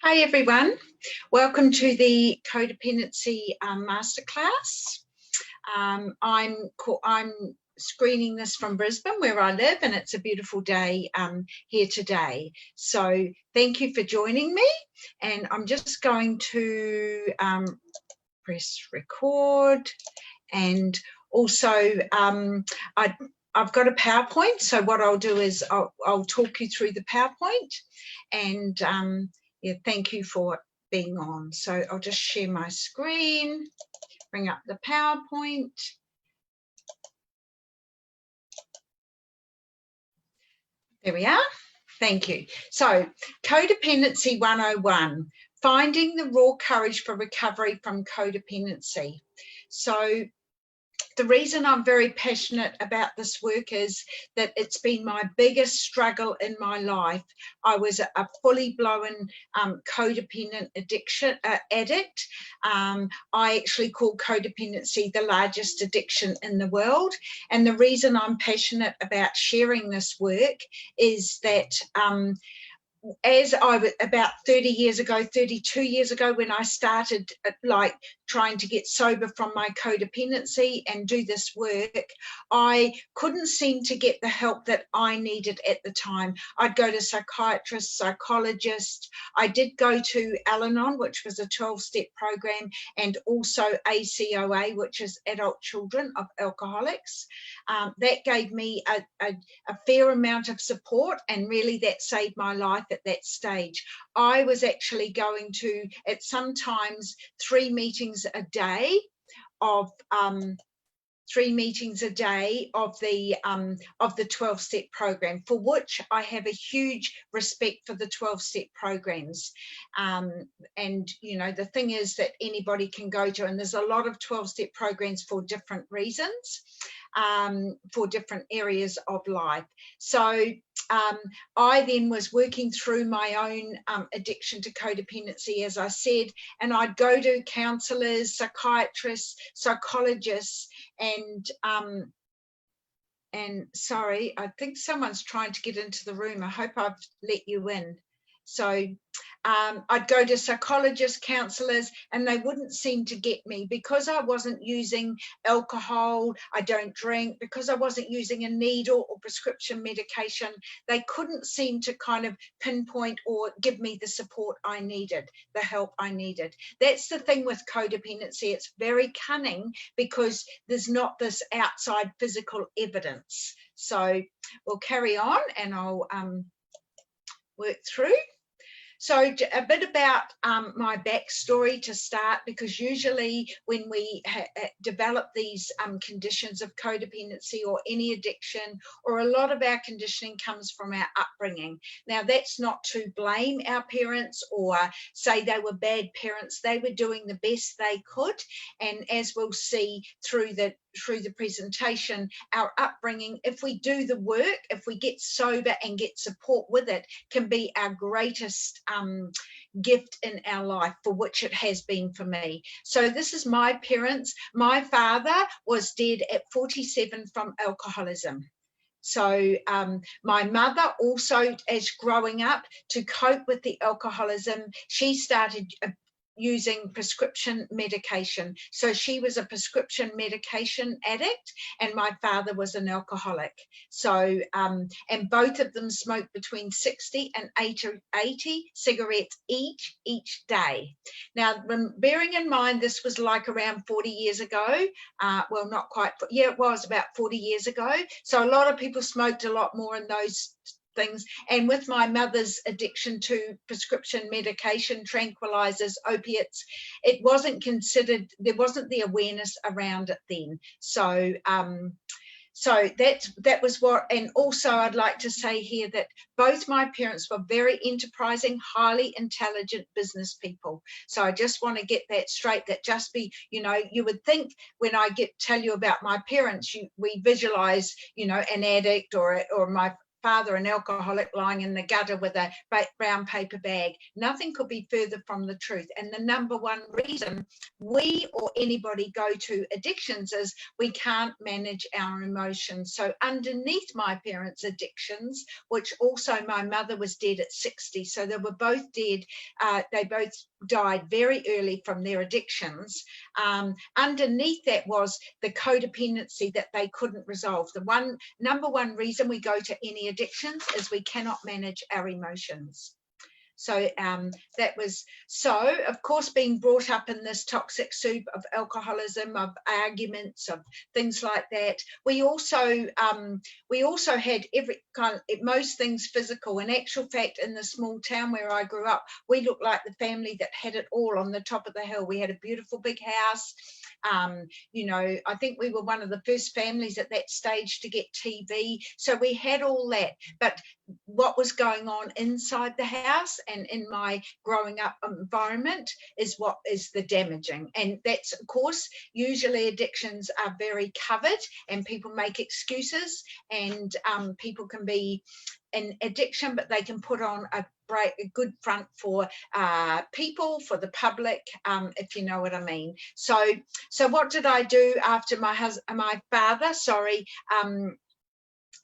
Hi everyone, welcome to the Codependency Masterclass. I'm screening this from Brisbane where I live, and it's a beautiful day here today. So thank you for joining me, and I'm just going to press record, and also I've got a PowerPoint, so what I'll do is I'll talk you through the PowerPoint, and yeah, thank you for being on. So I'll just share my screen, bring up the PowerPoint. There we are. Thank you. So Codependency 101, finding the raw courage for recovery from codependency. So the reason I'm very passionate about this work is that it's been my biggest struggle in my life. I was a fully blown codependent addict. I actually call codependency the largest addiction in the world. And the reason I'm passionate about sharing this work is that as I was about 32 years ago, when I started like trying to get sober from my codependency and do this work, I couldn't seem to get the help that I needed at the time. I'd go to psychiatrists, psychologists. I did go to Al-Anon, which was a 12-step program, and also ACOA, which is Adult Children of Alcoholics. That gave me a fair amount of support, and really that saved my life at that stage. I was actually going to, at sometimes, 3 meetings a day of the 12-step program, for which I have a huge respect for the 12-step programs. And you know, the thing is that anybody can go to, and there's a lot of 12-step programs for different reasons, for different areas of life. So I then was working through my own addiction to codependency, as I said, and I'd go to counsellors, psychiatrists, psychologists, and sorry, I think someone's trying to get into the room. I hope I've let you in. So I'd go to psychologists, counsellors, and they wouldn't seem to get me because I wasn't using alcohol, I don't drink, because I wasn't using a needle or prescription medication. They couldn't seem to kind of pinpoint or give me the support I needed, the help I needed. That's the thing with codependency. It's very cunning because there's not this outside physical evidence. So we'll carry on, and I'll work through. So a bit about my backstory to start, because usually when we develop these conditions of codependency or any addiction, or a lot of our conditioning comes from our upbringing. Now, that's not to blame our parents or say they were bad parents. They were doing the best they could, and as we'll see through the presentation, our upbringing, if we do the work, if we get sober and get support with it, can be our greatest gift in our life, for which it has been for me. So this is my parents. My father was dead at 47 from alcoholism. So my mother also, as growing up, to cope with the alcoholism, she started using prescription medication. So she was a prescription medication addict, and my father was an alcoholic. So and both of them smoked between 60 and 80 cigarettes each day. Now, bearing in mind this was like around 40 years ago, well, not quite, yeah, it was about 40 years ago. So a lot of people smoked a lot more in those things. And with my mother's addiction to prescription medication, tranquilizers, opiates, it wasn't considered, there wasn't the awareness around it then. So so that was what. And also I'd like to say here that both my parents were very enterprising, highly intelligent business people. So I just want to get that straight, that just be, you know, you would think when I tell you about my parents, we visualize, you know, an addict or my father an alcoholic lying in the gutter with a brown paper bag. Nothing could be further from the truth. And the number one reason we or anybody go to addictions is we can't manage our emotions. So underneath my parents' addictions, which also my mother was dead at 60, so they were both dead. They both died very early from their addictions. Underneath that was the codependency that they couldn't resolve. The number one reason we go to any addictions is we cannot manage our emotions. So that was, so of course, being brought up in this toxic soup of alcoholism, of arguments, of things like that. We also had every kind of, most things physical. In actual fact, in the small town where I grew up, we looked like the family that had it all on the top of the hill. We had a beautiful big house. You know, I think we were one of the first families at that stage to get TV. So we had all that. But what was going on inside the house and in my growing up environment is what is the damaging. And that's, of course, usually addictions are very covered and people make excuses, and people can be in addiction, but they can put on a good front for people, for the public, if you know what I mean. So what did I do after my father,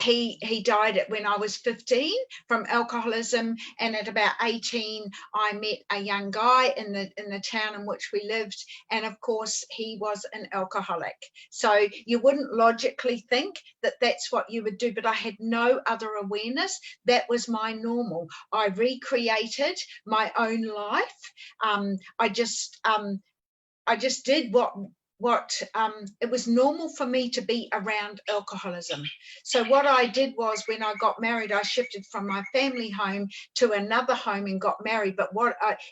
he died when I was 15 from alcoholism, and at about 18 I met a young guy in the town in which we lived, and of course he was an alcoholic. So you wouldn't logically think that that's what you would do, but I had no other awareness. That was my normal. I recreated my own life. I just did what it was normal for me to be around alcoholism. So what I did was, when I got married, I shifted from my family home to another home and got married. But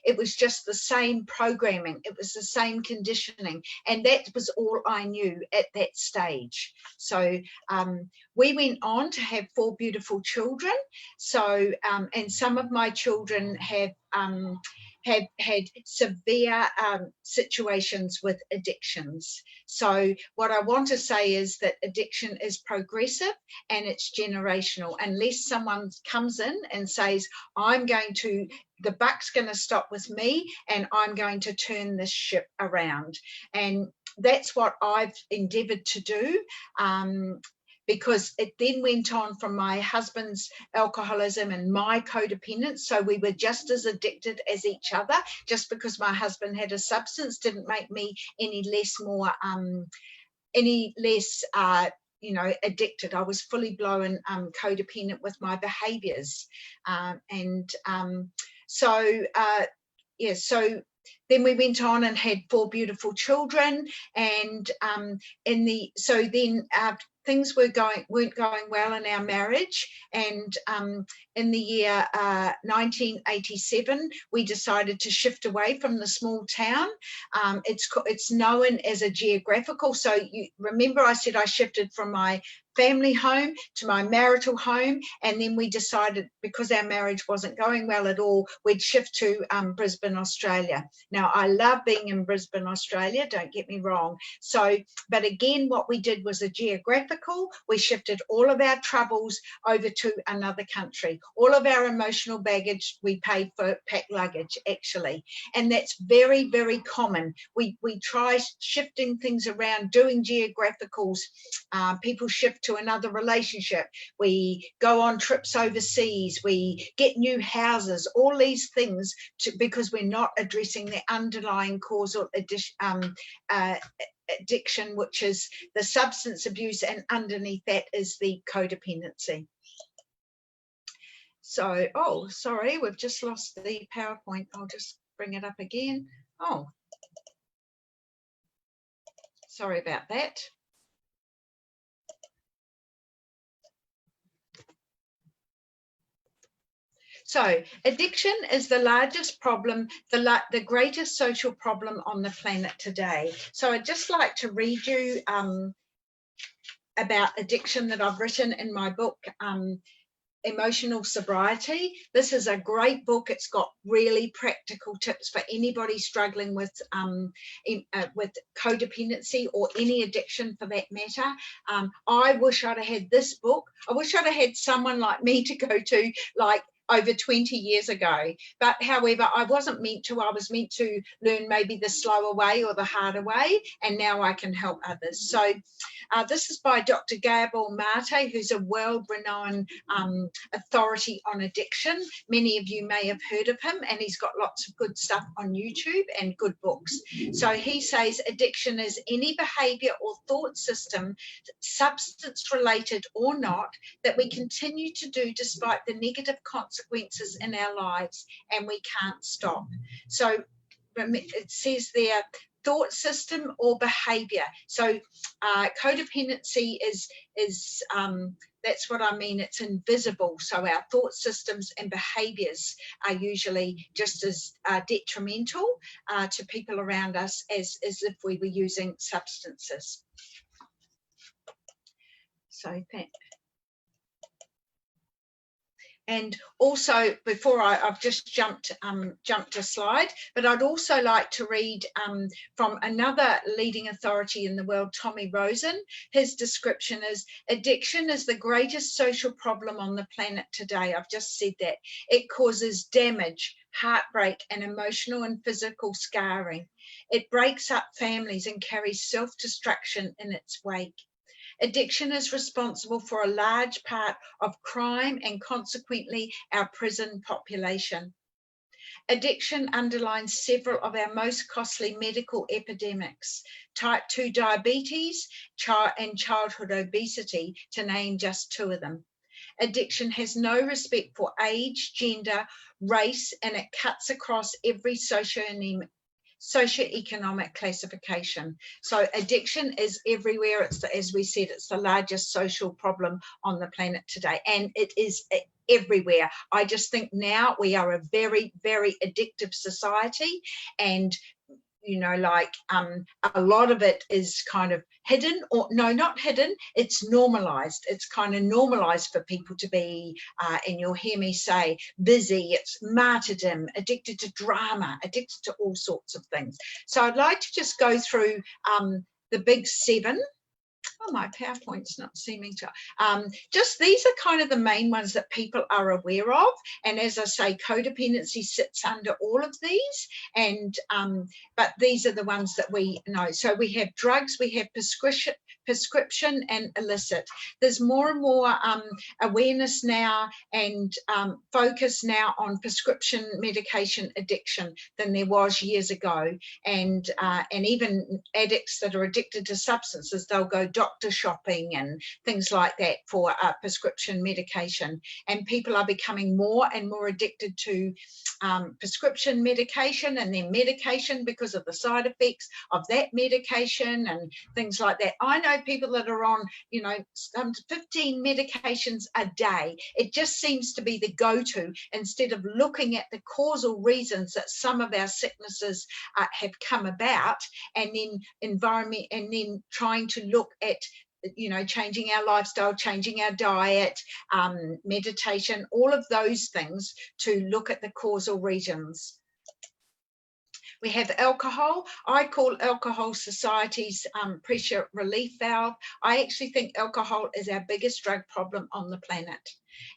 it was just the same programming. It was the same conditioning. And that was all I knew at that stage. So we went on to have 4 beautiful children. So, and some of my children have had severe situations with addictions. So what I want to say is that addiction is progressive and it's generational. Unless someone comes in and says, the buck's going to stop with me and I'm going to turn this ship around. And that's what I've endeavoured to do. Because it then went on from my husband's alcoholism and my codependence. So we were just as addicted as each other. Just because my husband had a substance didn't make me any less addicted. I was fully blown codependent with my behaviours. So then we went on and had 4 beautiful children, and things weren't going well in our marriage. And in the year 1987, we decided to shift away from the small town. It's known as a geographical. So you remember I said I shifted from my family home to my marital home, and then we decided, because our marriage wasn't going well at all, we'd shift to Brisbane, Australia. Now, I love being in Brisbane, Australia, don't get me wrong. So, but again, what we did was a geographical. We shifted all of our troubles over to another country. All of our emotional baggage, we paid for packed luggage, actually. And that's very, very common. We try shifting things around, doing geographicals. People shift to another relationship. We go on trips overseas. We get new houses, all these things because we're not addressing the underlying causal addiction, which is the substance abuse, and underneath that is the codependency. So, oh, sorry, we've just lost the PowerPoint. I'll just bring it up again. Oh, sorry about that. So addiction is the largest problem, the greatest social problem on the planet today. So I'd just like to read you about addiction that I've written in my book, Emotional Sobriety. This is a great book. It's got really practical tips for anybody struggling with codependency or any addiction for that matter. I wish I'd have had this book. I wish I'd have had someone like me to go to, like, over 20 years ago. But however, I wasn't meant to. I was meant to learn maybe the slower way or the harder way, and now I can help others. So this is by Dr. Gabor Mate, who's a world-renowned authority on addiction. Many of you may have heard of him, and he's got lots of good stuff on YouTube and good books. So he says addiction is any behavior or thought system, substance-related or not, that we continue to do despite the negative consequences in our lives, and we can't stop. So it says there, thought system or behavior. So codependency is that's what I mean. It's invisible. So our thought systems and behaviors are usually just as detrimental to people around us as if we were using substances. So and also, before I've just jumped a slide, but I'd also like to read from another leading authority in the world, Tommy Rosen. His description is, addiction is the greatest social problem on the planet today. I've just said that. It causes damage, heartbreak, and emotional and physical scarring. It breaks up families and carries self-destruction in its wake. Addiction is responsible for a large part of crime and consequently our prison population. Addiction underlines several of our most costly medical epidemics: type 2 diabetes and childhood obesity, to name just two of them. Addiction has no respect for age, gender, race, and it cuts across every socioeconomic classification. So addiction is everywhere. It's, as we said, it's the largest social problem on the planet today, and it is everywhere. I just think now we are a very, very addictive society, and you know, like a lot of it is kind of hidden, or no, not hidden, it's normalized. It's kind of normalized for people to be, and you'll hear me say, busy, it's martyrdom, addicted to drama, addicted to all sorts of things. So I'd like to just go through the big seven. Oh, my PowerPoint's not seeming to. Just these are kind of the main ones that people are aware of. And as I say, codependency sits under all of these. And but these are the ones that we know. So we have drugs, we have prescription and illicit. There's more and more awareness now and focus now on prescription medication addiction than there was years ago. And even addicts that are addicted to substances, they'll go doctor shopping and things like that for prescription medication. And people are becoming more and more addicted to prescription medication and their medication because of the side effects of that medication and things like that. I know people that are on, 15 medications a day. It just seems to be the go-to, instead of looking at the causal reasons that some of our sicknesses have come about, and then environment, and then trying to look at changing our lifestyle, changing our diet, meditation, all of those things to look at the causal reasons. We have alcohol. I call alcohol society's pressure relief valve. I actually think alcohol is our biggest drug problem on the planet.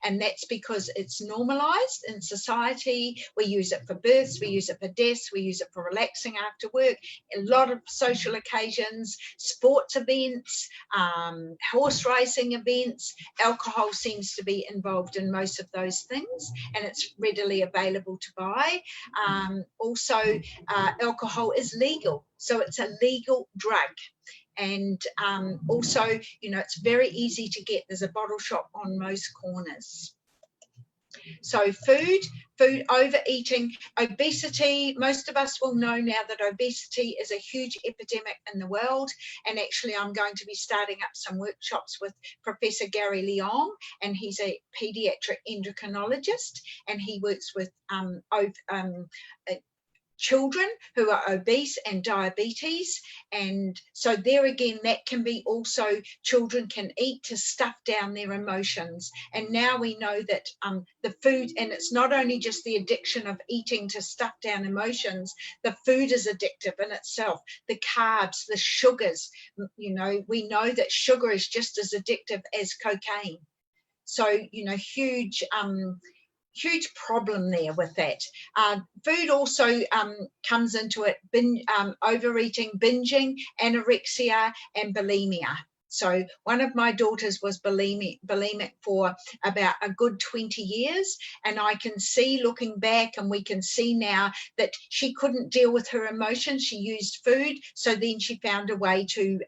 And that's because it's normalized in society. We use it for births, we use it for deaths, we use it for relaxing after work, a lot of social occasions, sports events, horse racing events. Alcohol seems to be involved in most of those things, and it's readily available to buy. Also, alcohol is legal, so it's a legal drug. And also, it's very easy to get. There's a bottle shop on most corners. So food, overeating, obesity. Most of us will know now that obesity is a huge epidemic in the world. And actually, I'm going to be starting up some workshops with Professor Gary Leong, and he's a pediatric endocrinologist, and he works with children who are obese and diabetes. And so there again, that can be also, children can eat to stuff down their emotions. And now we know that the food, and it's not only just the addiction of eating to stuff down emotions, the food is addictive in itself. The carbs, the sugars, we know that sugar is just as addictive as cocaine. So, huge problem there with that. Food also comes into it, overeating, binging, anorexia, and bulimia. So one of my daughters was bulimic for about a good 20 years. And I can see, looking back, and we can see now that she couldn't deal with her emotions. She used food. So then she found a way to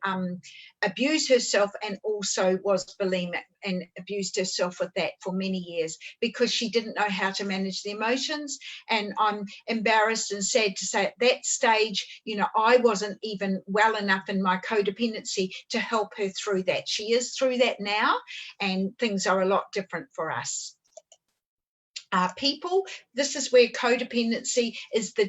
abuse herself, and also was bulimic and abused herself with that for many years because she didn't know how to manage the emotions. And I'm embarrassed and sad to say at that stage, I wasn't even well enough in my codependency to help her through that. She is through that now, and things are a lot different for us. People, this is where codependency is the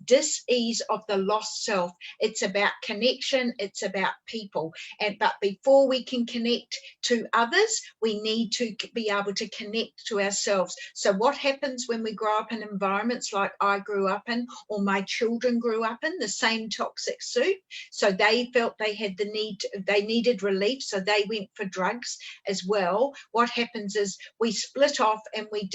dis-ease of the lost self. It's about connection, it's about people. But before we can connect to others, we need to be able to connect to ourselves. So what happens when we grow up in environments like I grew up in, or my children grew up in, the same toxic soup? So they felt they had the need, they needed relief, so they went for drugs as well. What happens is we split off, and we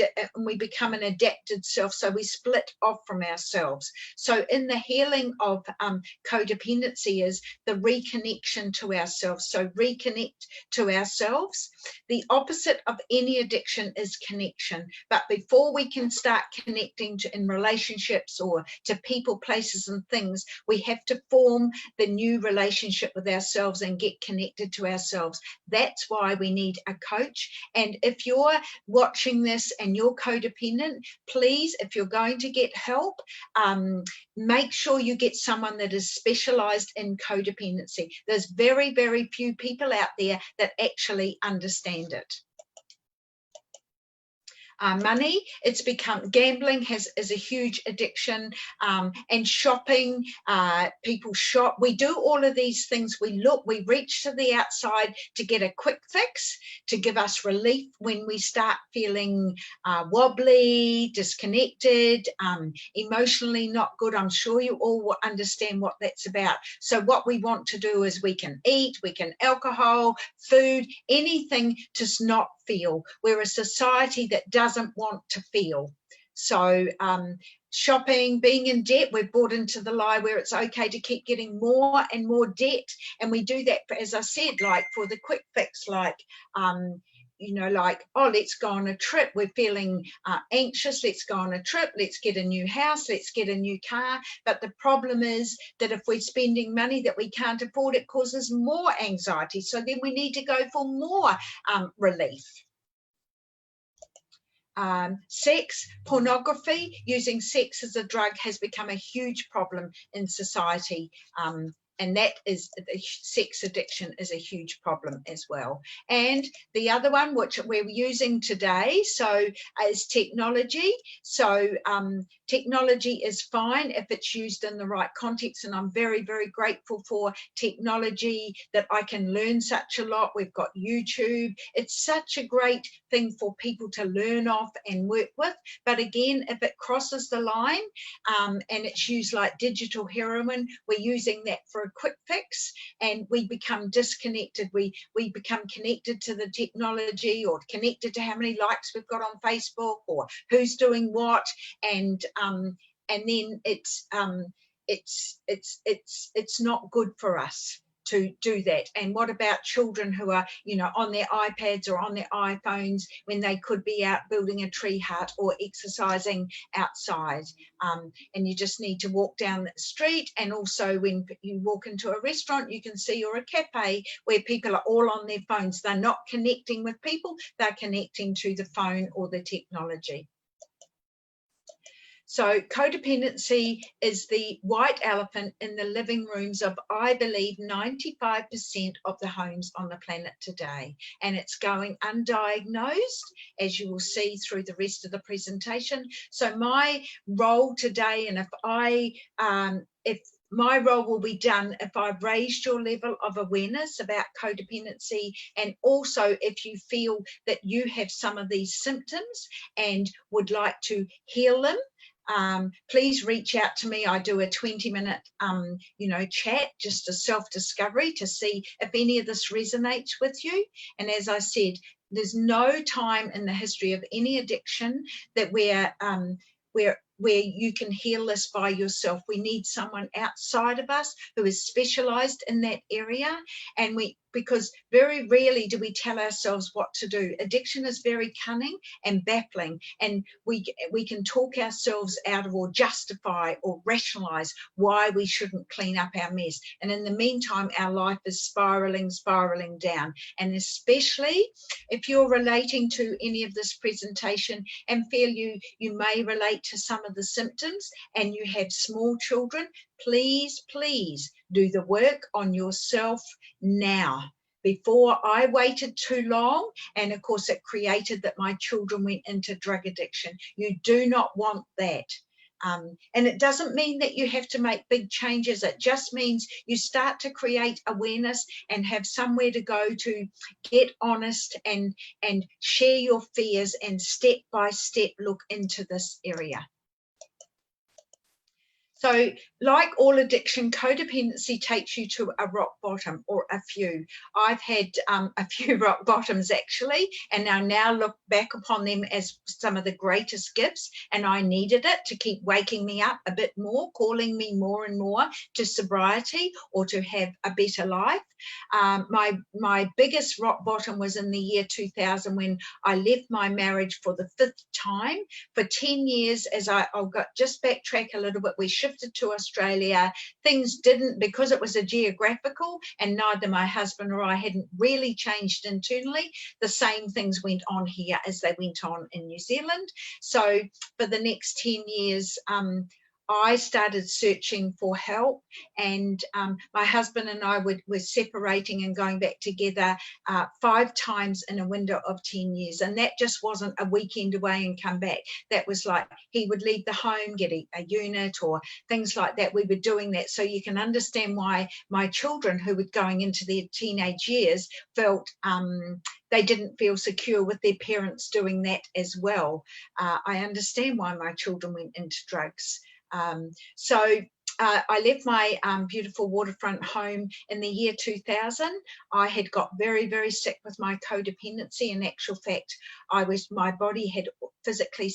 become an adapted self. So we split off from ourselves. So in the healing of codependency is the reconnection to ourselves. So reconnect to ourselves. The opposite of any addiction is connection. But before we can start connecting in relationships or to people, places, and things, we have to form the new relationship with ourselves and get connected to ourselves. That's why we need a coach. And if you're watching this and you're codependent, please, if you're going to get help, make sure you get someone that is specialized in codependency. There's very, very few people out there that actually understand it. Money, it's become, gambling is a huge addiction, and shopping, people shop. We do all of these things. We reach to the outside to get a quick fix, to give us relief when we start feeling wobbly, disconnected, emotionally not good. I'm sure you all understand what that's about. So what we want to do is we can eat, we can alcohol, food, anything to not feel. We're a society that doesn't want to feel. So shopping, being in debt, we're bought into the lie where it's okay to keep getting more and more debt. And we do that, as I said, like for the quick fix, like like, oh, let's go on a trip. We're feeling anxious. Let's go on a trip. Let's get a new house. Let's get a new car. But the problem is that if we're spending money that we can't afford, it causes more anxiety. So then we need to go for more relief. Sex, pornography, using sex as a drug has become a huge problem in society. And that is, sex addiction is a huge problem as well. And the other one, which we're using today, so is technology. So technology is fine if it's used in the right context. And I'm very, very grateful for technology that I can learn such a lot. We've got YouTube. It's such a great thing for people to learn off and work with. But again, if it crosses the line and it's used like digital heroin, we're using that for a quick fix, and we become disconnected. We become connected to the technology, or connected to how many likes we've got on Facebook, or who's doing what, and then it's not good for us to do that. And what about children who are, on their iPads or on their iPhones when they could be out building a tree hut or exercising outside? And you just need to walk down the street. And also when you walk into a restaurant, you can see, or a cafe, where people are all on their phones. They're not connecting with people. They're connecting to the phone or the technology. So codependency is the white elephant in the living rooms of, I believe, 95% of the homes on the planet today. And it's going undiagnosed, as you will see through the rest of the presentation. So my role today, and if my role will be done if I've raised your level of awareness about codependency, and also if you feel that you have some of these symptoms and would like to heal them. Please reach out to me. I do a 20-minute, chat, just a self-discovery to see if any of this resonates with you. And as I said, there's no time in the history of any addiction that where you can heal this by yourself. We need someone outside of us who is specialized in that area, and because very rarely do we tell ourselves what to do. Addiction is very cunning and baffling, and we can talk ourselves out of, or justify or rationalize why we shouldn't clean up our mess. And in the meantime, our life is spiraling down. And especially if you're relating to any of this presentation and feel you may relate to some of the symptoms, and you have small children, please do the work on yourself now, before I waited too long. And of course it created that my children went into drug addiction. You do not want that. And it doesn't mean that you have to make big changes. It just means you start to create awareness and have somewhere to go to get honest and share your fears, and step by step look into this area. So like all addiction, codependency takes you to a rock bottom, or a few. I've had a few rock bottoms actually, and I now look back upon them as some of the greatest gifts, and I needed it to keep waking me up a bit more, calling me more and more to sobriety or to have a better life. My biggest rock bottom was in the year 2000, when I left my marriage for the 5th time. For 10 years, I'll just backtrack a little bit, we shifted to Australia. Things didn't, because it was a geographical, and neither my husband or I hadn't really changed internally, the same things went on here as they went on in New Zealand. So for the next 10 years, I started searching for help, and my husband and I were separating and going back together 5 times in a window of 10 years. And that just wasn't a weekend away and come back. That was like, he would leave the home, get a unit or things like that. We were doing that. So you can understand why my children, who were going into their teenage years, felt they didn't feel secure with their parents doing that as well. I understand why my children went into drugs. I left my beautiful waterfront home in the year 2000. I had got very, very sick with my codependency. In actual fact, my body had physically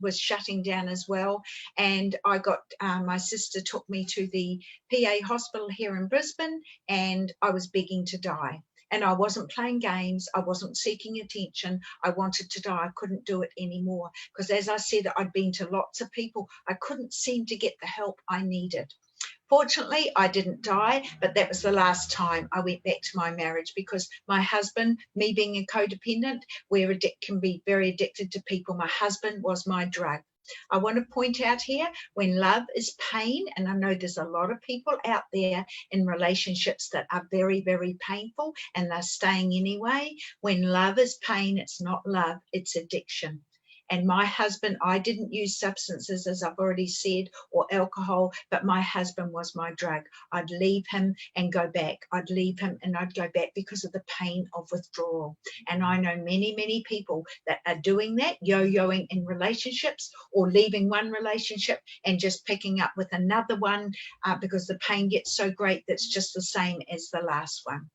was shutting down as well. And I got, my sister took me to the PA hospital here in Brisbane, and I was begging to die. And I wasn't playing games. I wasn't seeking attention. I wanted to die. I couldn't do it anymore. Because as I said, I'd been to lots of people. I couldn't seem to get the help I needed. Fortunately, I didn't die, but that was the last time I went back to my marriage, because my husband, me being a codependent, can be very addicted to people. My husband was my drug. I want to point out here, when love is pain, and I know there's a lot of people out there in relationships that are very, very painful and they're staying anyway. When love is pain, it's not love, it's addiction. And my husband, I didn't use substances, as I've already said, or alcohol, but my husband was my drug. I'd leave him and go back. I'd leave him and I'd go back because of the pain of withdrawal. And I know many, many people that are doing that, yo-yoing in relationships, or leaving one relationship and just picking up with another one because the pain gets so great that's just the same as the last one.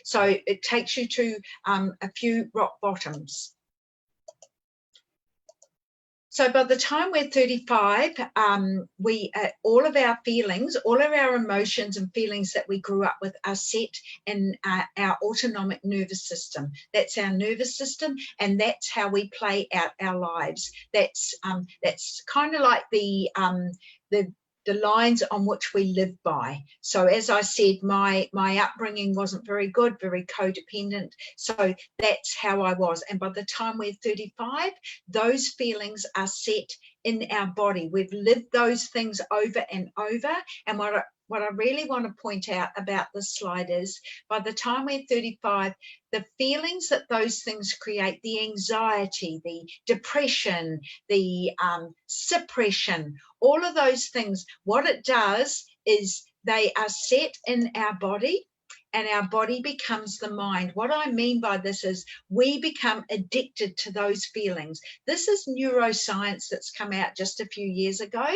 So it takes you to a few rock bottoms. So by the time we're 35, all of our feelings, all of our emotions and feelings that we grew up with are set in our autonomic nervous system. That's our nervous system, and that's how we play out our lives. That's kind of like the the lines on which we live by. So as I said, my upbringing wasn't very good, very codependent. So that's how I was. And by the time we're 35, those feelings are set in our body. We've lived those things over and over. And what I really want to point out about this slide is, by the time we're 35, the feelings that those things create, the anxiety, the depression, the suppression, all of those things, what it does is they are set in our body, and our body becomes the mind. What I mean by this is we become addicted to those feelings. This is neuroscience that's come out just a few years ago,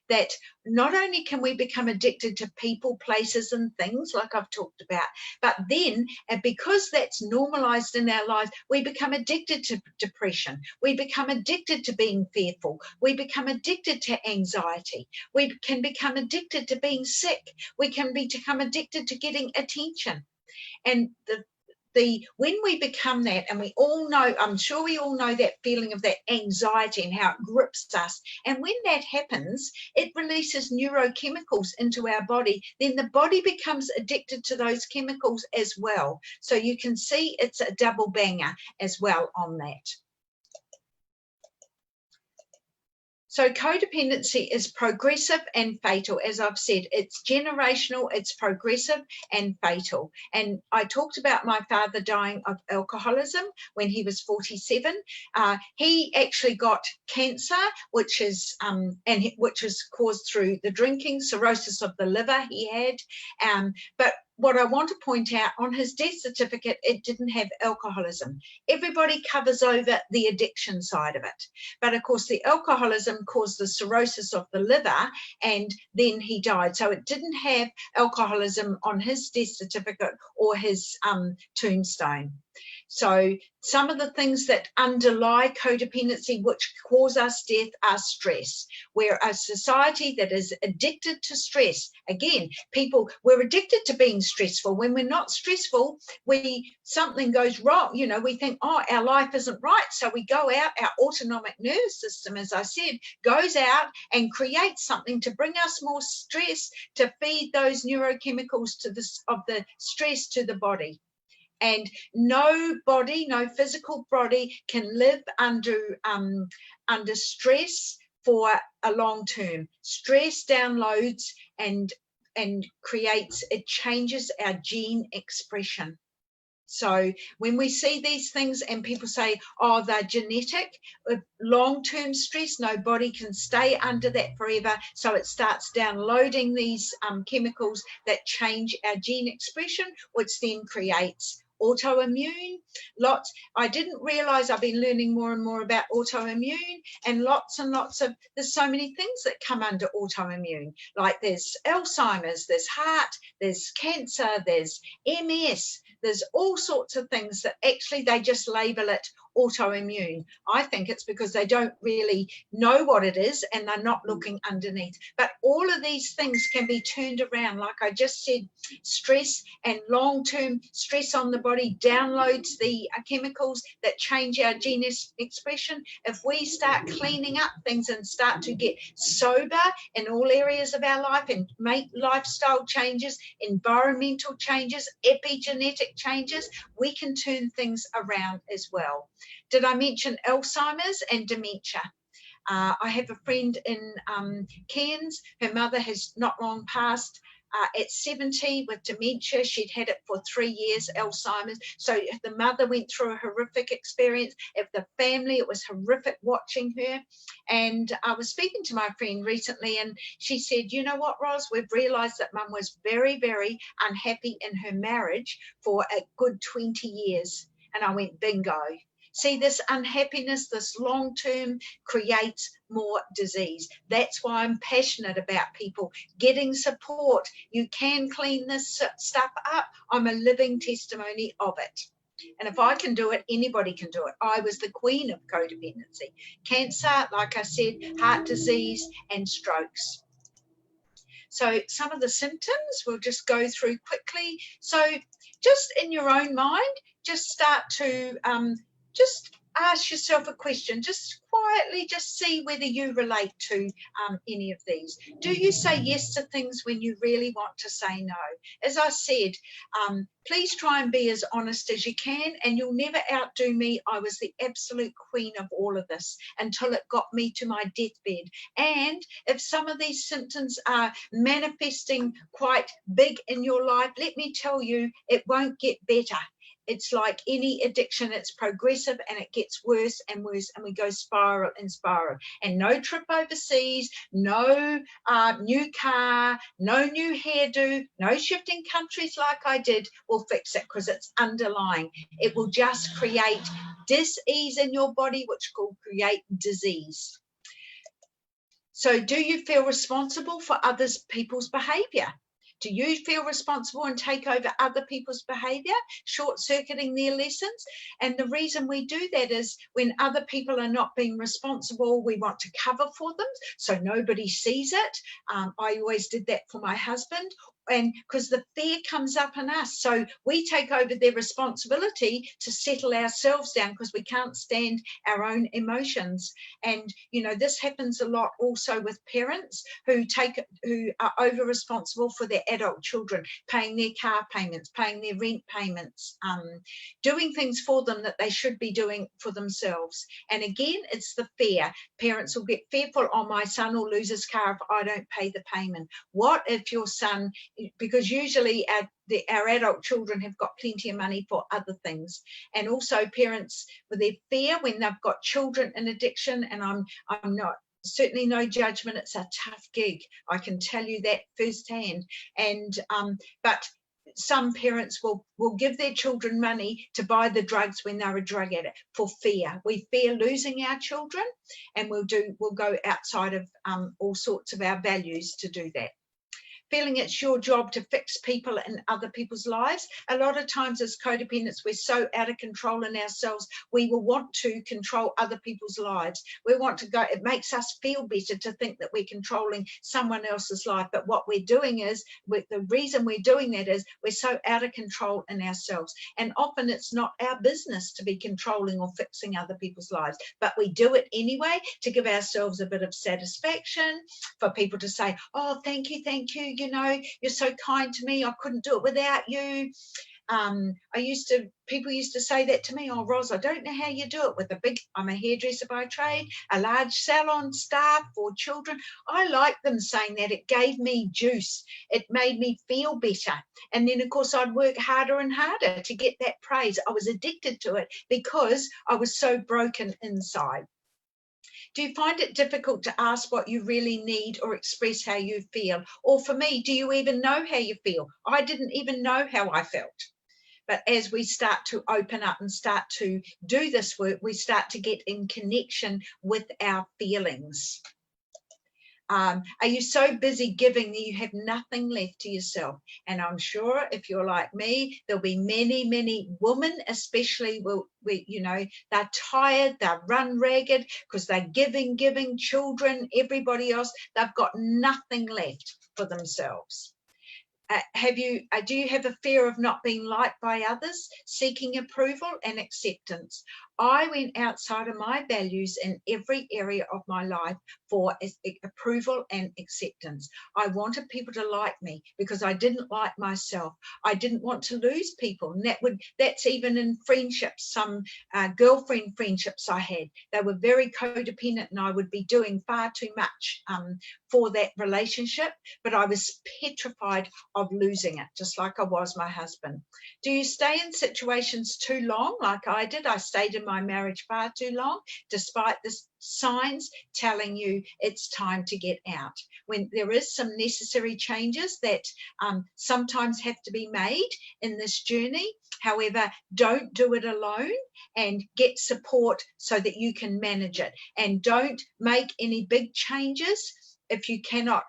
that not only can we become addicted to people, places, and things like I've talked about, but then, and because that's normalized in our lives, we become addicted to depression. We become addicted to being fearful. We become addicted to anxiety. We can become addicted to being sick. We can become addicted to getting attention. And when we become that, and we all know, I'm sure we all know that feeling of that anxiety and how it grips us. And when that happens, it releases neurochemicals into our body. Then the body becomes addicted to those chemicals as well. So you can see it's a double banger as well on that. So codependency is progressive and fatal. As I've said, it's generational, it's progressive and fatal. And I talked about my father dying of alcoholism when he was 47. He actually got cancer, which is caused through the drinking, cirrhosis of the liver he had. But what I want to point out, on his death certificate, it didn't have alcoholism. Everybody covers over the addiction side of it. But of course, the alcoholism caused the cirrhosis of the liver, and then he died. So it didn't have alcoholism on his death certificate or his tombstone. So some of the things that underlie codependency, which cause us death, are stress. We're a society that is addicted to stress. Again, we're addicted to being stressful. When we're not stressful, something goes wrong. You know, we think, oh, our life isn't right. So we go out, our autonomic nervous system, as I said, goes out and creates something to bring us more stress, to feed those neurochemicals of the stress to the body. And no physical body can live under stress for a long term. Stress downloads and it changes our gene expression. So when we see these things and people say, oh, they're genetic, with long-term stress, no body can stay under that forever. So it starts downloading these chemicals that change our gene expression, which then creates autoimmune. I didn't realize, I've been learning more and more about autoimmune, and lots of, there's so many things that come under autoimmune. Like there's Alzheimer's, there's heart, there's cancer, there's MS, there's all sorts of things that actually they just label it autoimmune. I think it's because they don't really know what it is and they're not looking underneath. But all of these things can be turned around. Like I just said, stress and long-term stress on the body downloads the chemicals that change our gene expression. If we start cleaning up things and start to get sober in all areas of our life and make lifestyle changes, environmental changes, epigenetic changes, we can turn things around as well. Did I mention Alzheimer's and dementia? I have a friend in Cairns. Her mother has not long passed at 70 with dementia. She'd had it for 3 years, Alzheimer's. So the mother went through a horrific experience. If the family, it was horrific watching her. And I was speaking to my friend recently, and she said, you know what, Ros, we've realised that Mum was very, very unhappy in her marriage for a good 20 years. And I went, bingo. See, this unhappiness, this long-term, creates more disease. That's why I'm passionate about people getting support. You can clean this stuff up. I'm a living testimony of it. And if I can do it, anybody can do it. I was the queen of codependency. Cancer, like I said, heart disease and strokes. So some of the symptoms we'll just go through quickly. So just in your own mind, just start to just ask yourself a question, just quietly, just see whether you relate to any of these. Do you say yes to things when you really want to say no? As I said, please try and be as honest as you can, and you'll never outdo me. I was the absolute queen of all of this until it got me to my deathbed. And if some of these symptoms are manifesting quite big in your life, let me tell you, it won't get better. It's like any addiction, it's progressive and it gets worse and worse, and we go spiral and spiral. And no trip overseas, no new car, no new hairdo, no shifting countries like I did will fix it, because it's underlying. It will just create dis-ease in your body, which will create disease. So do you feel responsible for others people's behavior? Do you feel responsible and take over other people's behavior, short-circuiting their lessons? And the reason we do that is when other people are not being responsible, we want to cover for them so nobody sees it. I always did that for my husband, and because the fear comes up in us, so we take over their responsibility to settle ourselves down because we can't stand our own emotions. And you know, this happens a lot also with parents who are over responsible for their adult children, paying their car payments, paying their rent payments, doing things for them that they should be doing for themselves. And again, it's the fear. Parents will get fearful, oh, my son will lose his car if I don't pay the payment. What if your son, because usually our adult children have got plenty of money for other things. And also parents with their fear when they've got children in addiction, and I'm not, certainly no judgment, it's a tough gig, I can tell you that firsthand. And but some parents will give their children money to buy the drugs when they're a drug addict for fear. We fear losing our children, and we'll go outside of all sorts of our values to do that. Feeling it's your job to fix people in other people's lives. A lot of times as codependents, we're so out of control in ourselves, we will want to control other people's lives. We want to go, it makes us feel better to think that we're controlling someone else's life. But what we're doing is, the reason we're doing that is we're so out of control in ourselves. And often it's not our business to be controlling or fixing other people's lives, but we do it anyway to give ourselves a bit of satisfaction, for people to say, oh, thank you, you know, you're so kind to me, I couldn't do it without you. People used to say that to me, oh, Ros, I don't know how you do it with I'm a hairdresser by trade, a large salon staff for children. I like them saying that. It gave me juice. It made me feel better. And then, of course, I'd work harder and harder to get that praise. I was addicted to it because I was so broken inside. Do you find it difficult to ask what you really need or express how you feel? Or for me, do you even know how you feel? I didn't even know how I felt. But as we start to open up and start to do this work, we start to get in connection with our feelings. Are you so busy giving that you have nothing left to yourself? And I'm sure if you're like me, there'll be many women, especially, you know, they're tired, they're run ragged because they're giving, children, everybody else, they've got nothing left for themselves. Do you have a fear of not being liked by others, seeking approval and acceptance? I went outside of my values in every area of my life for approval and acceptance. I wanted people to like me because I didn't like myself. I didn't want to lose people. And that's even in friendships. Some girlfriend friendships I had, they were very codependent, and I would be doing far too much for that relationship, but I was petrified of losing it, just like I was my husband. Do you stay in situations too long like I did? I stayed in my marriage far too long, despite the signs telling you it's time to get out. When there is some necessary changes that sometimes have to be made in this journey. However, don't do it alone, and get support so that you can manage it. And don't make any big changes if you cannot.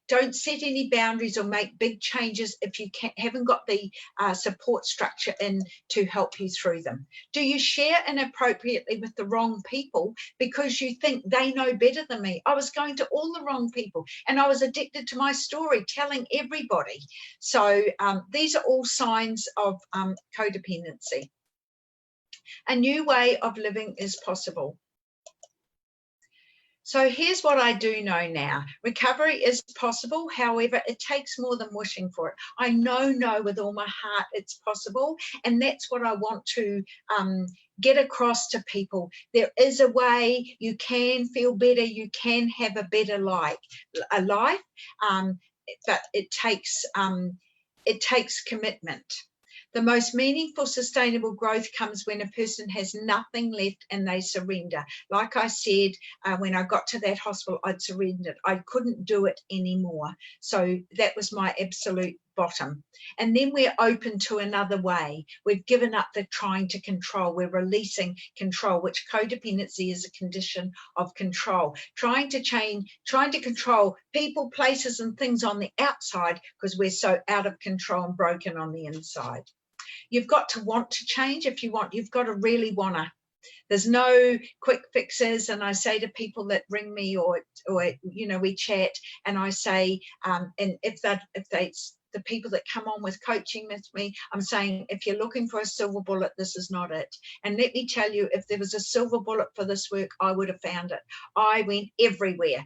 Don't set any boundaries or make big changes if you haven't got the support structure in to help you through them. Do you share inappropriately with the wrong people because you think they know better than me? I was going to all the wrong people, and I was addicted to my story, telling everybody. So these are all signs of codependency. A new way of living is possible. So here's what I do know now. Recovery is possible. However, it takes more than wishing for it. I know with all my heart it's possible. And that's what I want to get across to people. There is a way. You can feel better. You can have a better life. But it takes commitment. The most meaningful, sustainable growth comes when a person has nothing left and they surrender. Like I said, when I got to that hospital, I'd surrendered. I couldn't do it anymore. So that was my absolute bottom. And then we're open to another way. We've given up the trying to control. We're releasing control, which codependency is a condition of control. Trying to control people, places, and things on the outside because we're so out of control and broken on the inside. You've got to want to change. If you want, you've got to really want to. There's no quick fixes. And I say to people that ring me or we chat, and I say, and if the people that come on with coaching with me, I'm saying, if you're looking for a silver bullet, this is not it. And let me tell you, if there was a silver bullet for this work, I would have found it. I went everywhere,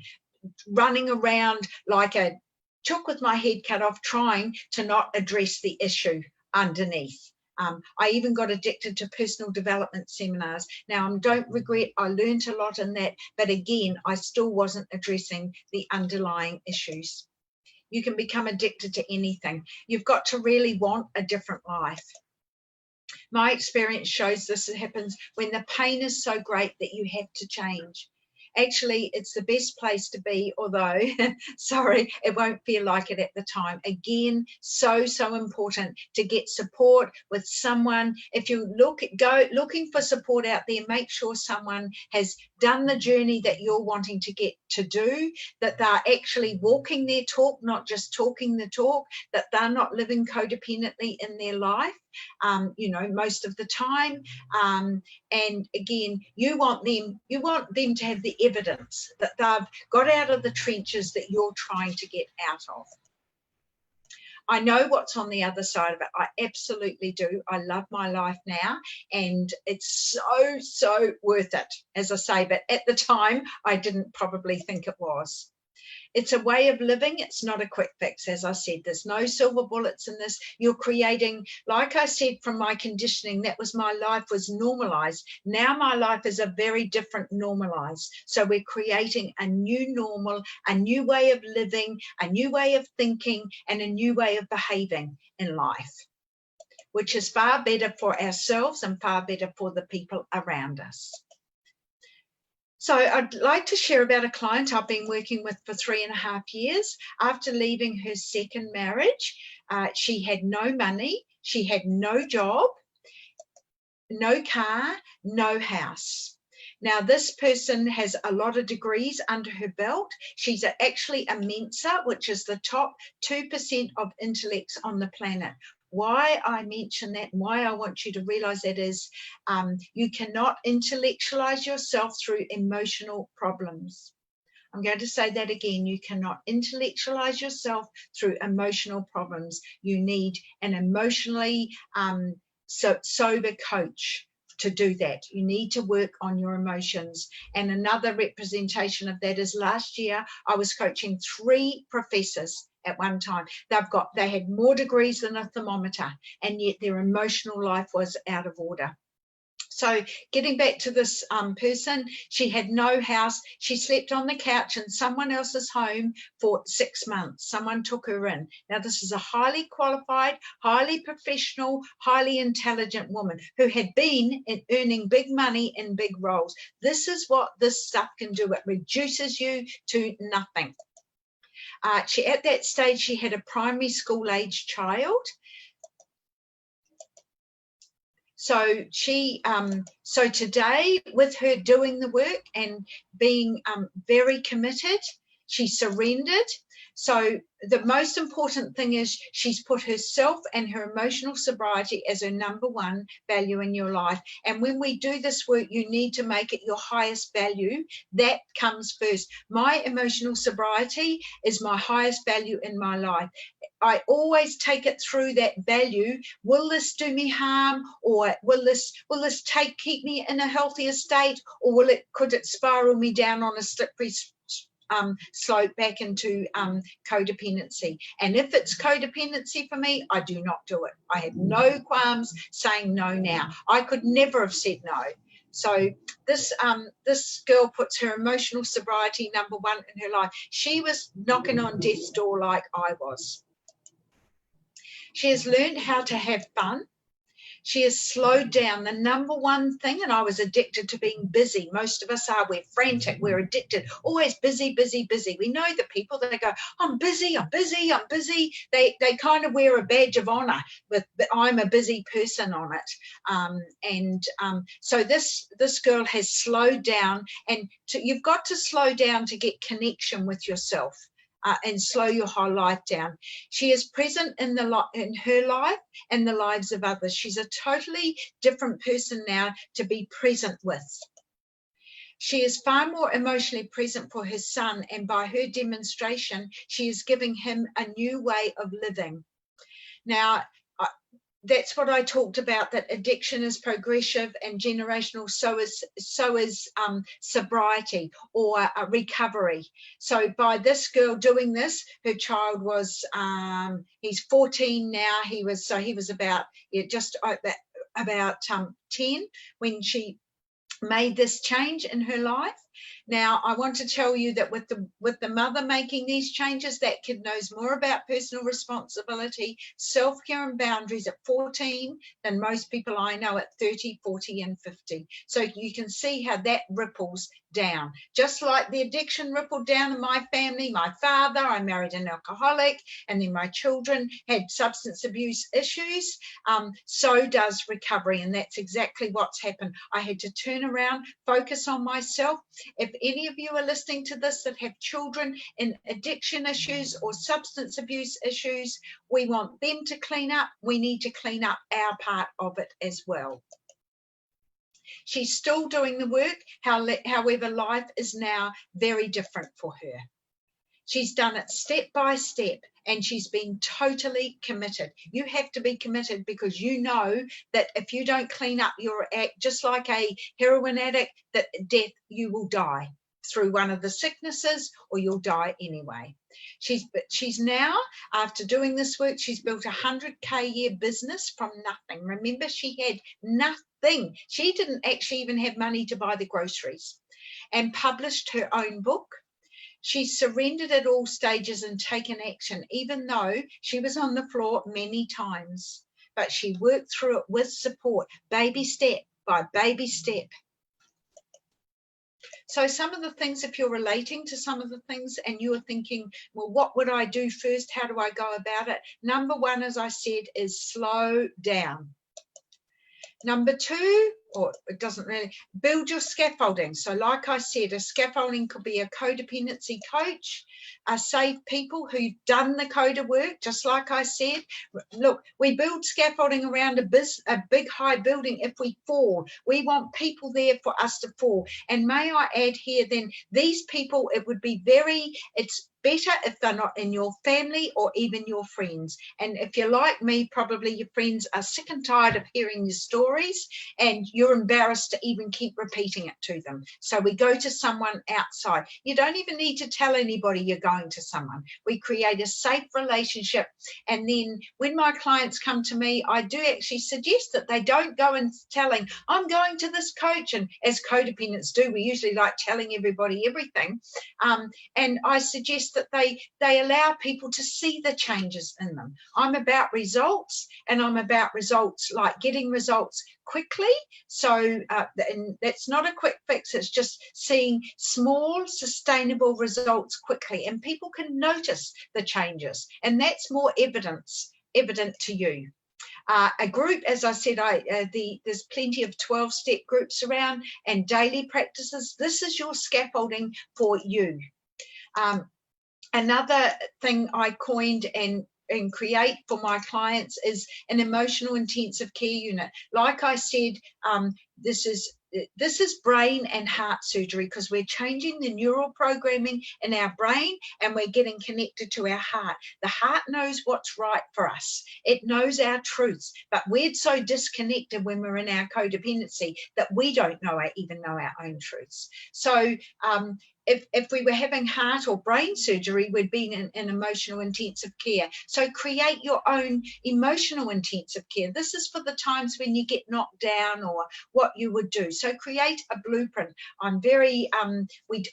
running around like a chook with my head cut off, trying to not address the issue underneath. I even got addicted to personal development seminars. Now, I don't regret, I learned a lot in that, but again, I still wasn't addressing the underlying issues. You can become addicted to anything. You've got to really want a different life. My experience shows this happens when the pain is so great that you have to change. Actually, it's the best place to be, although, sorry, it won't feel like it at the time. Again, so important to get support with someone. If you go looking for support out there, make sure someone has done the journey that you're wanting to get to do, that they're actually walking their talk, not just talking the talk, that they're not living codependently in their life, most of the time. And again, you want them to have the evidence that they've got out of the trenches that you're trying to get out of. I know what's on the other side of it. I absolutely do. I love my life now, and it's so worth it, as I say, but at the time I didn't probably think it was. It's a way of living. It's not a quick fix. As I said, there's no silver bullets in this. You're creating, like I said, from my conditioning, that was my life was normalized. Now my life is a very different normalized. So we're creating a new normal, a new way of living, a new way of thinking, and a new way of behaving in life, which is far better for ourselves and far better for the people around us. So I'd like to share about a client I've been working with for 3.5 years. After leaving her second marriage, she had no money, she had no job, no car, no house. Now, this person has a lot of degrees under her belt. She's actually a Mensa, which is the top 2% of intellects on the planet. Why I mention that and why I want you to realize that is you cannot intellectualize yourself through emotional problems. I'm going to say that again. You cannot intellectualize yourself through emotional problems. You need an emotionally sober coach to do that. You need to work on your emotions. And another representation of that is last year I was coaching 3 professors at one time. They had more degrees than a thermometer, and yet their emotional life was out of order. So getting back to this person, she had no house. She slept on the couch in someone else's home for 6 months. Someone took her in. Now, this is a highly qualified, highly professional, highly intelligent woman who had been earning big money in big roles. This is what this stuff can do. It reduces you to nothing. At that stage, she had a primary school age child. So so today, with her doing the work and being very committed, She surrendered. So the most important thing is she's put herself and her emotional sobriety as her number one value in your life. And when we do this work, you need to make it your highest value. That comes first. My emotional sobriety is my highest value in my life. I always take it through that value. Will this do me harm, or will this keep me in a healthier state, or could it spiral me down on a slippery slope back into codependency? And if it's codependency for me, I do not do it. I have no qualms saying no now. I could never have said no. So this girl puts her emotional sobriety number one in her life. She was knocking on death's door like I was. She has learned how to have fun. She has slowed down. The number one thing, and I was addicted to being busy. Most of us are. We're frantic. We're addicted. Always busy, busy, busy. We know the people that go, I'm busy, I'm busy, I'm busy. They kind of wear a badge of honor with I'm a busy person on it. So this girl has slowed down, and you've got to slow down to get connection with yourself. And slow your whole life down. She is present in her life and the lives of others. She's a totally different person now to be present with. She is far more emotionally present for her son, and by her demonstration, she is giving him a new way of living. Now, that's what I talked about, that addiction is progressive and generational, so is sobriety or recovery. So by this girl doing this, her child was, he's 14 now, he was about, just about 10 when she made this change in her life. Now, I want to tell you that with the mother making these changes, that kid knows more about personal responsibility, self-care and boundaries at 14 than most people I know at 30, 40 and 50. So you can see how that ripples down. Just like the addiction rippled down in my family, my father, I married an alcoholic, and then my children had substance abuse issues, so does recovery, and that's exactly what's happened. I had to turn around, focus on myself. If any of you are listening to this that have children in addiction issues or substance abuse issues, we want them to clean up. We need to clean up our part of it as well. She's still doing the work, however, life is now very different for her. She's done it step by step, and she's been totally committed. You have to be committed, because you know that if you don't clean up your act, just like a heroin addict, that death, you will die through one of the sicknesses, or you'll die anyway. She's now, after doing this work, she's built a 100K a year business from nothing. Remember, she had nothing. She didn't actually even have money to buy the groceries, and published her own book. She surrendered at all stages and taken action, even though she was on the floor many times. But she worked through it with support, baby step by baby step. So some of the things, if you're relating to some of the things and you're thinking, well, what would I do first? How do I go about it? Number one, as I said, is slow down. Number two, or it doesn't really, build your scaffolding. So like I said, a scaffolding could be a codependency coach, safe people who've done the coda work, just like I said. Look, we build scaffolding around a big high building. If we fall, we want people there for us to fall. And may I add here then, these people, it would be it's better if they're not in your family or even your friends. And if you're like me, probably your friends are sick and tired of hearing your stories, and you're embarrassed to even keep repeating it to them. So we go to someone outside. You don't even need to tell anybody you're going to someone. We create a safe relationship. And then when my clients come to me, I do actually suggest that they don't go and telling, I'm going to this coach. And as codependents do, we usually like telling everybody everything. And I suggest that they allow people to see the changes in them. I'm about results, and I'm about results, like getting results quickly. So and that's not a quick fix. It's just seeing small, sustainable results quickly, and people can notice the changes, and that's more evident to you. A group, as I said, there's plenty of 12-step groups around, and daily practices. This is your scaffolding for you. Another thing I coined and create for my clients is an emotional intensive care unit. Like I said, this is brain and heart surgery, because we're changing the neural programming in our brain and we're getting connected to our heart. The heart knows what's right for us. It knows our truths, but we're so disconnected when we're in our codependency that we don't even know our own truths. So if we were having heart or brain surgery, we'd be in emotional intensive care. So create your own emotional intensive care. This is for the times when you get knocked down or what you would do. So create a blueprint. I'm very,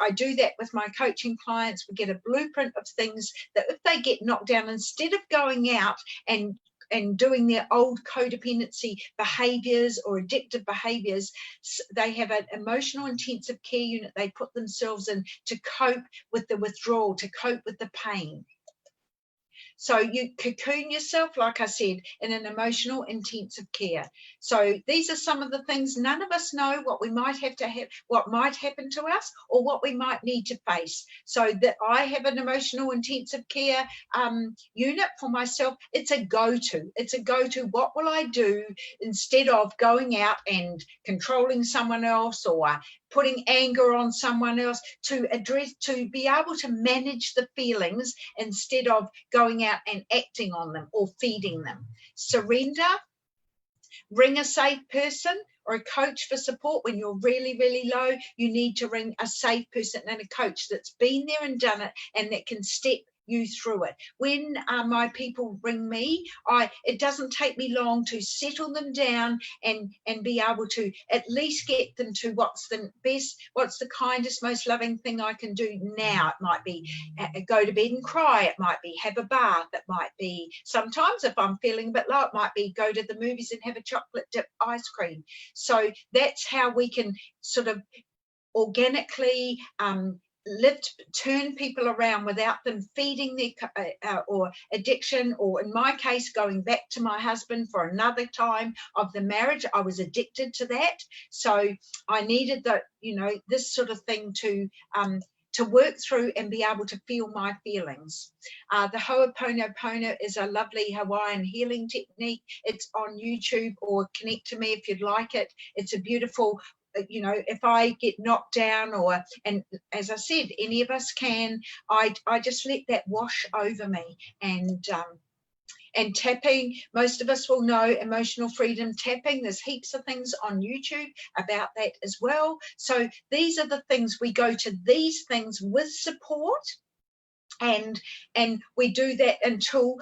I do that with my coaching clients. We get a blueprint of things that if they get knocked down, instead of going out and doing their old codependency behaviors or addictive behaviors, they have an emotional intensive care unit they put themselves in to cope with the withdrawal, to cope with the pain. So you cocoon yourself, like I said, in an emotional intensive care. So these are some of the things. None of us know what we might have to have, what might happen to us, or what we might need to face. So that I have an emotional intensive care unit for myself. It's a go-to. It's a go-to. What will I do instead of going out and controlling someone else or putting anger on someone else, to be able to manage the feelings instead of going out and acting on them or feeding them. Surrender, ring a safe person or a coach for support. When you're really, really low, you need to ring a safe person and a coach that's been there and done it and that can step you through it. When my people ring me, it doesn't take me long to settle them down and be able to at least get them to what's the best, what's the kindest, most loving thing I can do now. It might be go to bed and cry. It might be have a bath. It might be, sometimes if I'm feeling a bit low, it might be go to the movies and have a chocolate dip ice cream. So that's how we can sort of organically turn people around without them feeding their or addiction, or in my case going back to my husband for another time of the marriage. I was addicted to that, so I needed this sort of thing to work through and be able to feel my feelings. The Ho'oponopono is a lovely Hawaiian healing technique. It's on YouTube, or connect to me if you'd like it. It's a beautiful, if I get knocked down, and as I said, any of us can, I just let that wash over me. And tapping, most of us will know emotional freedom tapping. There's heaps of things on YouTube about that as well. So these are the things, we go to these things with support. And we do that until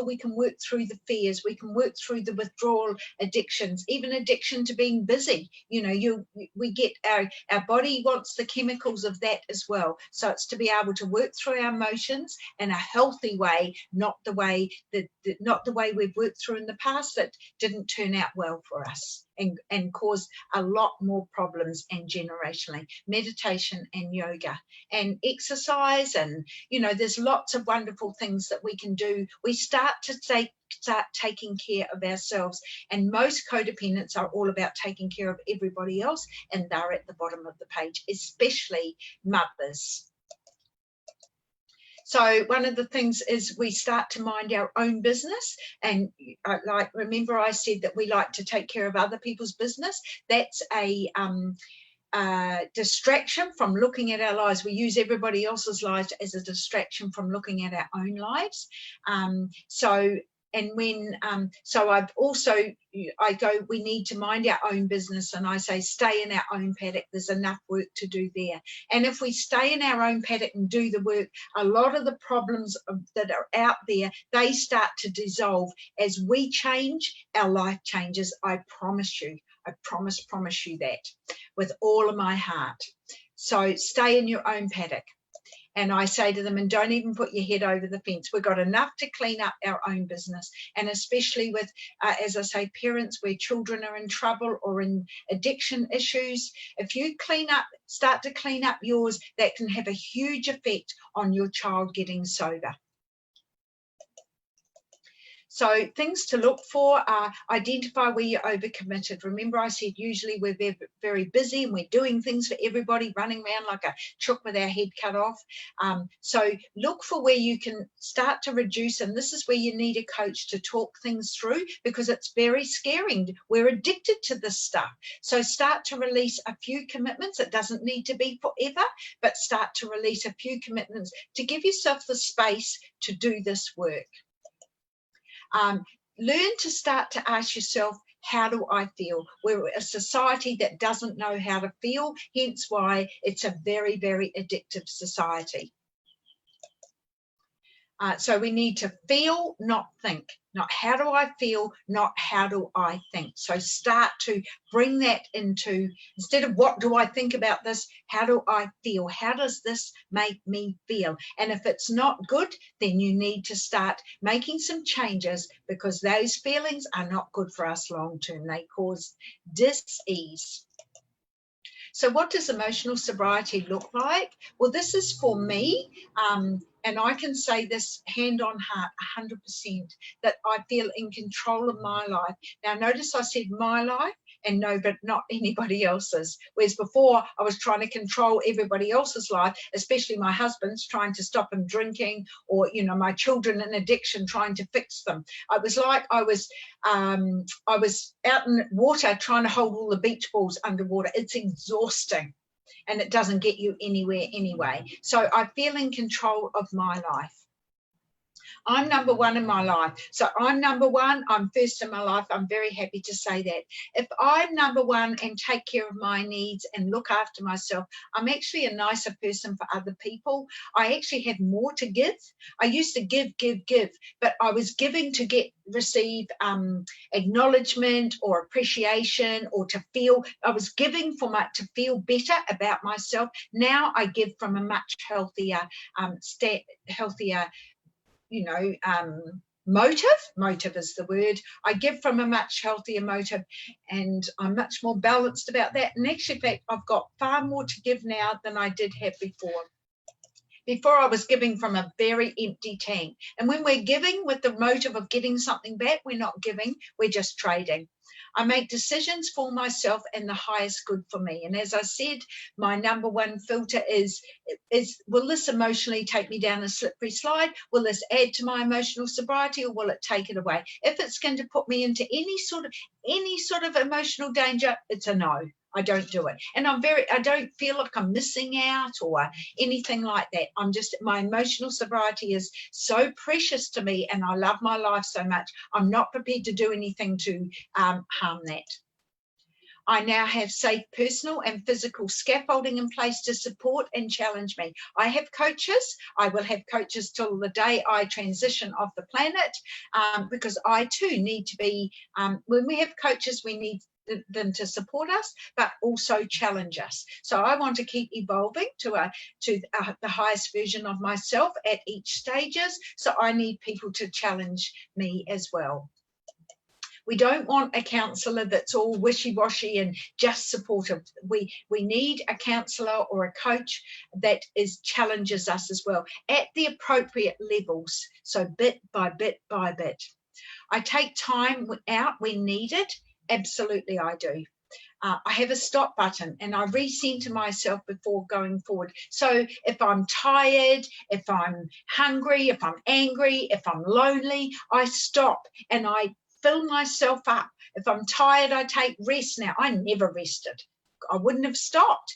we can work through the fears, we can work through the withdrawal addictions, even addiction to being busy. We get our body wants the chemicals of that as well. So it's to be able to work through our emotions in a healthy way, not the way we've worked through in the past that didn't turn out well for us and cause a lot more problems, and generationally. Meditation and yoga and exercise, and there's lots of wonderful things that we can do. We start taking care of ourselves, and most codependents are all about taking care of everybody else, and they're at the bottom of the page, especially mothers. So one of the things is we start to mind our own business, and remember I said that we like to take care of other people's business. That's a distraction from looking at our lives. We use everybody else's lives as a distraction from looking at our own lives. I've also, we need to mind our own business, and I say stay in our own paddock. There's enough work to do there. And if we stay in our own paddock and do the work, a lot of the problems that are out there, they start to dissolve. As we change, our life changes. I promise you. I promise you that with all of my heart. So stay in your own paddock. And I say to them, and don't even put your head over the fence. We've got enough to clean up our own business. And especially with, as I say, parents where children are in trouble or in addiction issues, if you start to clean up yours, that can have a huge effect on your child getting sober. So things to look for are identify where you're overcommitted. Remember I said usually we're very, very busy and we're doing things for everybody, running around like a chook with our head cut off. So look for where you can start to reduce, and this is where you need a coach to talk things through, because it's very scary. We're addicted to this stuff. So start to release a few commitments. It doesn't need to be forever, but start to release a few commitments to give yourself the space to do this work. Learn to start to ask yourself, how do I feel? We're a society that doesn't know how to feel, hence why it's a very, very addictive society. So we need to feel, not think. Not how do I feel, not how do I think. So start to bring that into, instead of what do I think about this, how do I feel? How does this make me feel? And if it's not good, then you need to start making some changes, because those feelings are not good for us long term. They cause dis-ease. So what does emotional sobriety look like? Well, this is for me, and I can say this hand on heart, 100%, that I feel in control of my life. Now, notice I said my life, and no, but not anybody else's. Whereas before I was trying to control everybody else's life, especially my husband's, trying to stop him drinking, or, you know, my children in addiction, trying to fix them. I was like I was out in water trying to hold all the beach balls underwater. It's exhausting, and it doesn't get you anywhere anyway. So I feel in control of my life. I'm number one in my life. So I'm number one. I'm first in my life. I'm very happy to say that. If I'm number one and take care of my needs and look after myself, I'm actually a nicer person for other people. I actually have more to give. I used to give, but I was giving to receive acknowledgement or appreciation, or to feel, I was giving to feel better about myself. Now I give from a much healthier, motive is the word. I give from a much healthier motive, and I'm much more balanced about that. And actually, in fact, I've got far more to give now than I did have before. Before I was giving from a very empty tank. And when we're giving with the motive of getting something back, we're not giving, we're just trading. I make decisions for myself and the highest good for me. And as I said, my number one filter is will this emotionally take me down a slippery slide? Will this add to my emotional sobriety, or will it take it away? If it's going to put me into any sort of emotional danger, it's a no. I don't do it. And I don't feel like I'm missing out or anything like that. My emotional sobriety is so precious to me, and I love my life so much. I'm not prepared to do anything to harm that. I now have safe personal and physical scaffolding in place to support and challenge me. I have coaches. I will have coaches till the day I transition off the planet, because I too need to be, when we have coaches, we need them to support us, but also challenge us. So I want to keep evolving to the highest version of myself at each stages. So I need people to challenge me as well. We don't want a counsellor that's all wishy-washy and just supportive. We need a counsellor or a coach that challenges us as well at the appropriate levels. So bit by bit by bit. I take time out when needed. Absolutely, I do. I have a stop button, and I recenter myself before going forward. So if I'm tired, if I'm hungry, if I'm angry, if I'm lonely, I stop and I fill myself up. If I'm tired, I take rest. Now, I never rested. I wouldn't have stopped.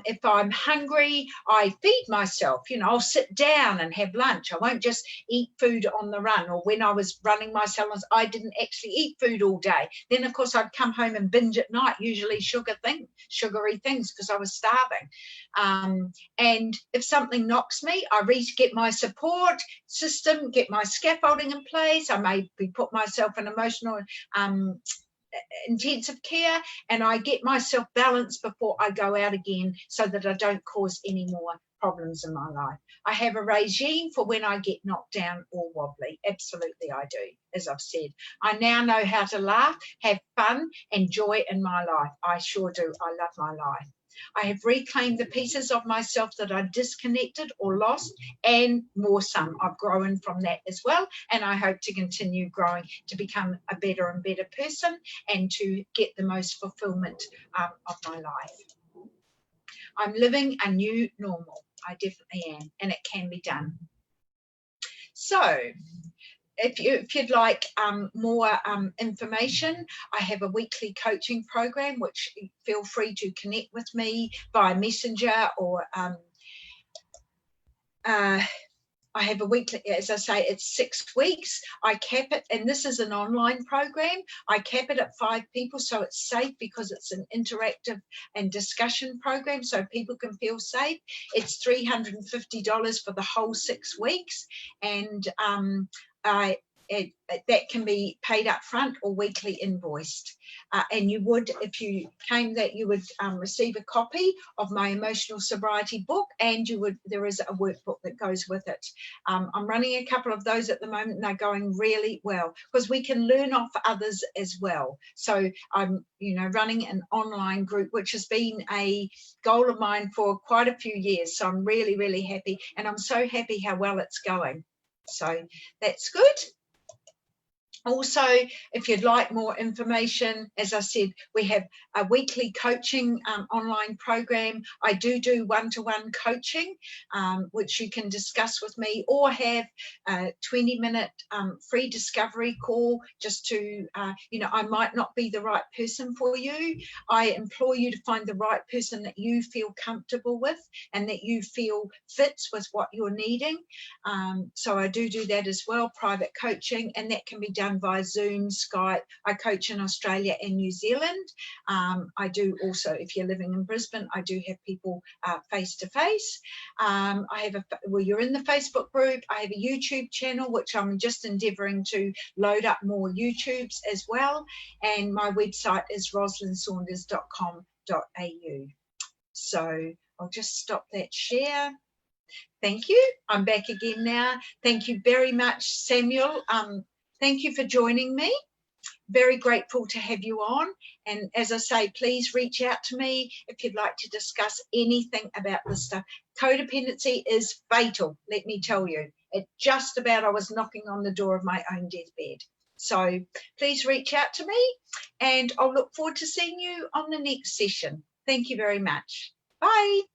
If I'm hungry, I feed myself. I'll sit down and have lunch. I won't just eat food on the run. Or when I was running my salons, I didn't actually eat food all day. Then, of course, I'd come home and binge at night, usually sugary things, because I was starving. And if something knocks me, I get my support system, get my scaffolding in place. I maybe put myself in emotional intensive care, and I get myself balanced before I go out again, so that I don't cause any more problems in my life. I have a regime for when I get knocked down or wobbly. Absolutely, I do. As I've said, I now know how to laugh, have fun and joy in my life. I sure do. I love my life. I have reclaimed the pieces of myself that I disconnected or lost, and more some. I've grown from that as well, and I hope to continue growing to become a better and better person and to get the most fulfillment of my life. I'm living a new normal. I definitely am, and it can be done. So, if you'd like more information, I have a weekly coaching program, which feel free to connect with me via Messenger, or I have a weekly, as I say, it's 6 weeks. I cap it, and this is an online program. I cap it at 5 people, so it's safe because it's an interactive and discussion program, so people can feel safe. It's $350 for the whole 6 weeks, and that can be paid up front or weekly invoiced. And you would, if you came, that you would receive a copy of my emotional sobriety book, and there is a workbook that goes with it. I'm running a couple of those at the moment, and they're going really well because we can learn off others as well. So I'm, running an online group, which has been a goal of mine for quite a few years. So I'm really, really happy, and I'm so happy how well it's going. So that's good. Also, if you'd like more information, as I said, we have a weekly coaching online program. I do one-to-one coaching, which you can discuss with me, or have a 20-minute free discovery call just to, I might not be the right person for you. I implore you to find the right person that you feel comfortable with and that you feel fits with what you're needing. So I do that as well, private coaching, and that can be done via Zoom, Skype. I coach in Australia and New Zealand. I do also, if you're living in Brisbane, I do have people face to face. You're in the Facebook group. I have a YouTube channel, which I'm just endeavouring to load up more YouTubes as well. And my website is rosalinssaunders.com.au. So I'll just stop that share. Thank you. I'm back again now. Thank you very much, Samuel. Thank you for joining me. Very grateful to have you on. And as I say, please reach out to me if you'd like to discuss anything about this stuff. Codependency is fatal, let me tell you. It just about, I was knocking on the door of my own deathbed. So please reach out to me, and I'll look forward to seeing you on the next session. Thank you very much. Bye.